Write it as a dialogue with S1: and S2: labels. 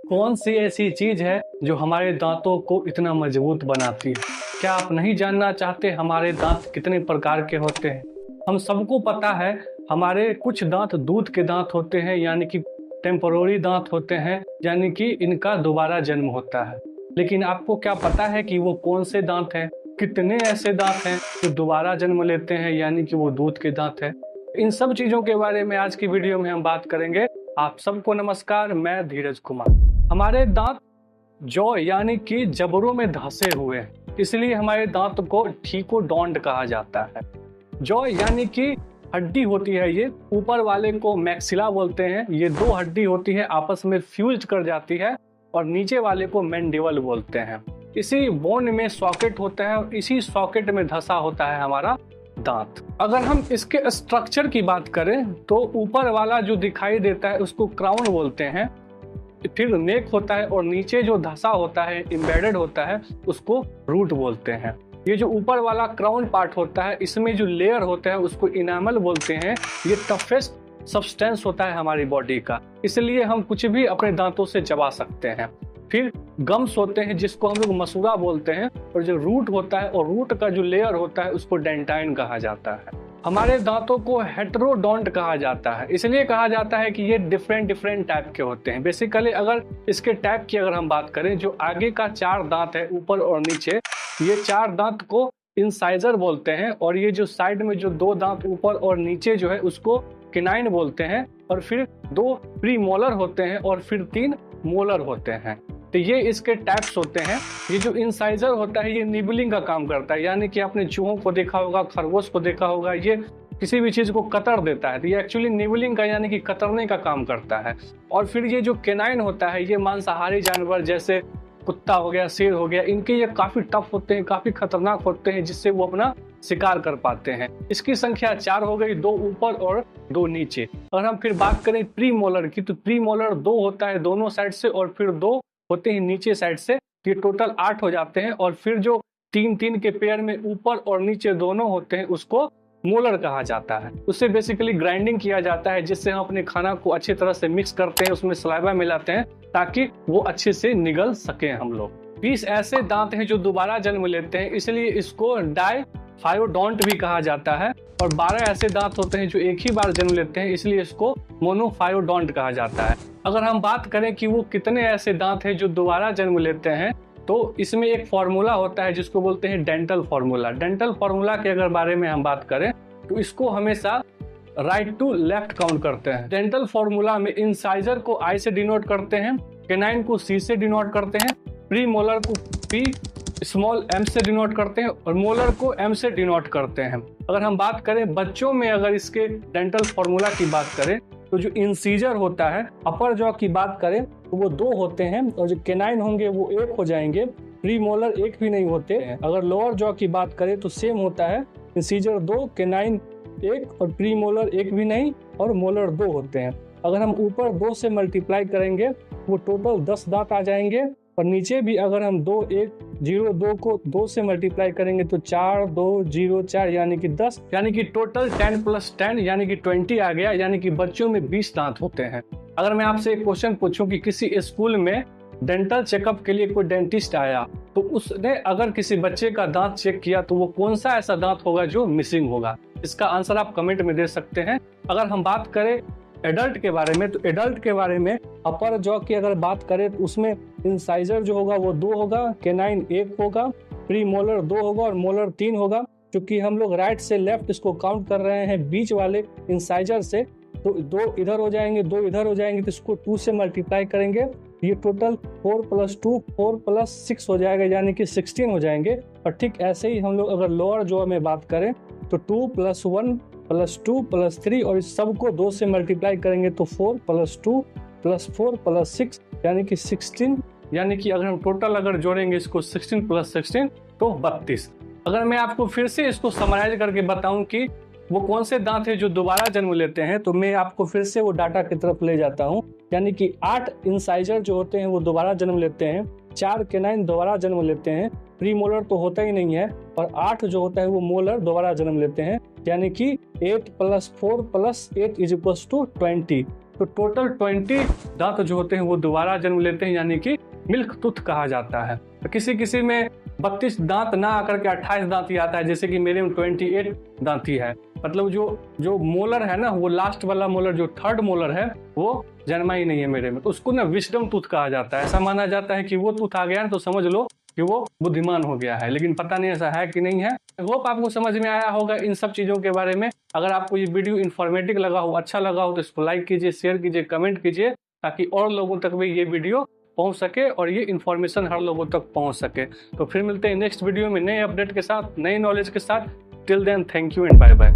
S1: कौन सी ऐसी चीज है जो हमारे दांतों को इतना मजबूत बनाती है? क्या आप नहीं जानना चाहते हमारे दांत कितने प्रकार के होते हैं? हम सबको पता है हमारे कुछ दांत दूध के दांत होते हैं, यानी कि टेम्पोररी दांत होते हैं, यानी कि इनका दोबारा जन्म होता है। लेकिन आपको क्या पता है कि वो कौन से दांत हैं? कितने ऐसे दांत हैं जो दोबारा जन्म लेते हैं, यानी कि वो दूध के दांत है? इन सब चीजों के बारे में आज की वीडियो में हम बात करेंगे। आप सबको नमस्कार, मैं धीरज कुमार। हमारे दांत जॉ यानी कि जबड़ों में धंसे हुए हैं, इसलिए हमारे दांत को ठीकोडोंट कहा जाता है। जॉ यानी कि हड्डी होती है, ये ऊपर वाले को मैक्सिला बोलते हैं। ये दो हड्डी होती है, आपस में फ्यूज कर जाती है, और नीचे वाले को मैंडिबल बोलते हैं। इसी बोन में सॉकेट होता है और इसी सॉकेट में धंसा होता है हमारा दांत। अगर हम इसके स्ट्रक्चर की बात करें तो ऊपर वाला जो दिखाई देता है उसको क्राउन बोलते हैं, फिर नेक होता है, और नीचे जो धंसा होता है, एम्बेडेड होता है, उसको रूट बोलते हैं। ये जो ऊपर वाला क्राउन पार्ट होता है, इसमें जो लेयर होता है उसको इनामल बोलते हैं। ये टफेस्ट सब्सटेंस होता है हमारी बॉडी का, इसलिए हम कुछ भी अपने दांतों से चबा सकते हैं। फिर गम्स होते हैं जिसको हम लोग मसूड़ा बोलते हैं, और जो रूट होता है और रूट का जो लेयर होता है उसको डेंटाइन कहा जाता है। हमारे दांतों को हेटेरोडोंट कहा जाता है, इसलिए कहा जाता है कि ये डिफरेंट टाइप के होते हैं। बेसिकली अगर इसके टाइप की अगर हम बात करें, जो आगे का 4 दांत है ऊपर और नीचे, ये 4 दांत को इंसाइजर बोलते हैं, और ये जो साइड में जो 2 दांत ऊपर और नीचे जो है उसको केनाइन बोलते हैं, और फिर 2 प्रीमोलर होते हैं, और फिर 3 मोलर होते हैं। तो ये इसके टाइप्स होते हैं। ये जो इंसाइजर होता है ये निबलिंग का काम करता है, यानी कि आपने चूहों को देखा होगा, खरगोश को देखा होगा, ये किसी भी चीज को कतर देता है, तो ये एक्चुअली निबलिंग का यानी कि कतरने का काम करता है। और फिर ये जो केनाइन होता है, ये मांसाहारी जानवर जैसे कुत्ता हो गया, शेर हो गया, इनके ये काफी टफ होते हैं, काफी खतरनाक होते हैं, जिससे वो अपना शिकार कर पाते हैं। इसकी संख्या 4 हो गई, 2 ऊपर और 2 नीचे। अगर हम फिर बात करें प्री मोलर की, तो प्री मोलर 2 होता है दोनों साइड से, और फिर 2 होते हैं नीचे साइड से, ये टोटल 8 हो जाते हैं। और फिर जो 3-3 के पेयर में ऊपर और नीचे दोनों होते हैं उसको मोलर कहा जाता है। उससे बेसिकली ग्राइंडिंग किया जाता है, जिससे हम अपने खाना को अच्छी तरह से मिक्स करते हैं, उसमें सलाइवा मिलाते हैं ताकि वो अच्छे से निगल सके हम लोग। 20 ऐसे दांत हैं जो दोबारा जन्म लेते हैं, इसलिए इसको डाइफायोडोंट भी कहा जाता है। और 12 ऐसे दांत होते हैं जो एक ही बार जन्म लेते हैं, इसलिए इसको मोनोफायोडोंट कहा जाता है। अगर हम बात करें कि वो कितने ऐसे दांत हैं जो दोबारा जन्म लेते हैं, तो इसमें एक फॉर्मूला होता है जिसको बोलते हैं डेंटल फॉर्मूला। डेंटल फॉर्मूला के अगर बारे में हम बात करें तो इसको हमेशा राइट टू लेफ्ट काउंट करते हैं। डेंटल फॉर्मूला में इंसाइजर को आई से डिनोट करते हैं, केनाइन को सी से डिनोट करते हैं, प्री मोलर को पी स्मॉल एम से डिनोट करते हैं, और मोलर को एम से डिनोट करते हैं। अगर हम बात करें बच्चों में, अगर इसके डेंटल फॉर्मूला की बात करें तो जो इंसीजर होता है, अपर जॉ की बात करें तो वो 2 होते हैं, और जो केनाइन होंगे वो 1 हो जाएंगे। प्री मोलर 1 भी नहीं होते। अगर लोअर जॉ की बात करें तो सेम होता है, इंसीजर 2, केनाइन 1, और प्री मोलर 1 भी नहीं, और मोलर 2 होते हैं। अगर हम ऊपर 2 से मल्टीप्लाई करेंगे वो टोटल 10 दांत आ जाएंगे, और नीचे भी अगर हम 2, 1, 0, 2 को 2 से मल्टीप्लाई करेंगे तो 4, 2, 0, 4 यानी कि 10, यानी कि टोटल 10 + 10 यानी कि 20 आ गया। यानी कि बच्चों में 20 दांत होते हैं। अगर मैं आपसे एक क्वेश्चन पूछूं कि किसी स्कूल में डेंटल चेकअप के लिए कोई डेंटिस्ट आया, तो उसने अगर किसी बच्चे का दांत चेक किया तो वो कौन सा ऐसा दांत होगा जो मिसिंग होगा? इसका आंसर आप कमेंट में दे सकते हैं। अगर हम बात करें एडल्ट के बारे में, तो एडल्ट के बारे में अपर जॉ की अगर बात करें तो उसमें इंसाइजर जो होगा वो 2 होगा, केनाइन 1 होगा, प्री मोलर 2 होगा, और मोलर 3 होगा। क्योंकि हम लोग राइट से लेफ्ट इसको काउंट कर रहे हैं बीच वाले इंसाइजर से, तो 2 इधर हो जाएंगे, 2 इधर हो जाएंगे, तो इसको 2 से मल्टीप्लाई करेंगे, ये टोटल 4 + 2 4 + 6 हो जाएगा, यानी कि 16 हो जाएंगे। और ठीक ऐसे ही हम लोग अगर लोअर जॉ में बात करें तो 2 + 1 + 2 + 3, और इस सबको 2 से मल्टीप्लाई करेंगे तो 4 + 2 + 4 + 6 यानी कि 16, यानी कि अगर हम टोटल अगर जोड़ेंगे इसको 16 + 16 तो 32। अगर मैं आपको फिर से इसको समराइज करके बताऊं कि वो कौन से दांत है जो दोबारा जन्म लेते हैं, तो मैं आपको फिर से वो डाटा की तरफ ले जाता हूँ। यानी कि 8 इंसाइजर जो होते हैं वो दोबारा जन्म लेते हैं, 4 केनाइन दोबारा जन्म लेते हैं, प्री मोलर तो होता ही नहीं है, और 8 जो होता है वो मोलर दोबारा जन्म लेते हैं। यानी कि 8 + 4 + 8 = 20। तो टोटल 20 दांत जो होते हैं वो दोबारा जन्म लेते हैं, यानी कि मिल्क टूथ कहा जाता है। तो किसी किसी में 32 दांत ना आकर के 28 दांत ही आता है, जैसे कि मेरे में 28 दांत ही है। मतलब जो मोलर है ना, वो लास्ट वाला मोलर, जो थर्ड मोलर है, वो जन्मा ही नहीं है मेरे में, तो उसको ना विजडम टूथ कहा जाता है। ऐसा माना जाता है कि वो टूथ आ गया है तो समझ लो कि वो बुद्धिमान हो गया है, लेकिन पता नहीं ऐसा है कि नहीं है। होप आपको समझ में आया होगा इन सब चीज़ों के बारे में। अगर आपको ये वीडियो इन्फॉर्मेटिव लगा हो, अच्छा लगा हो, तो इसको लाइक कीजिए, शेयर कीजिए, कमेंट कीजिए, ताकि और लोगों तक भी ये वीडियो पहुंच सके और ये इन्फॉर्मेशन हर लोगों तक पहुंच सके। तो फिर मिलते हैं नेक्स्ट वीडियो में नए अपडेट के साथ, नए नॉलेज के साथ। Till then, thank you and bye bye.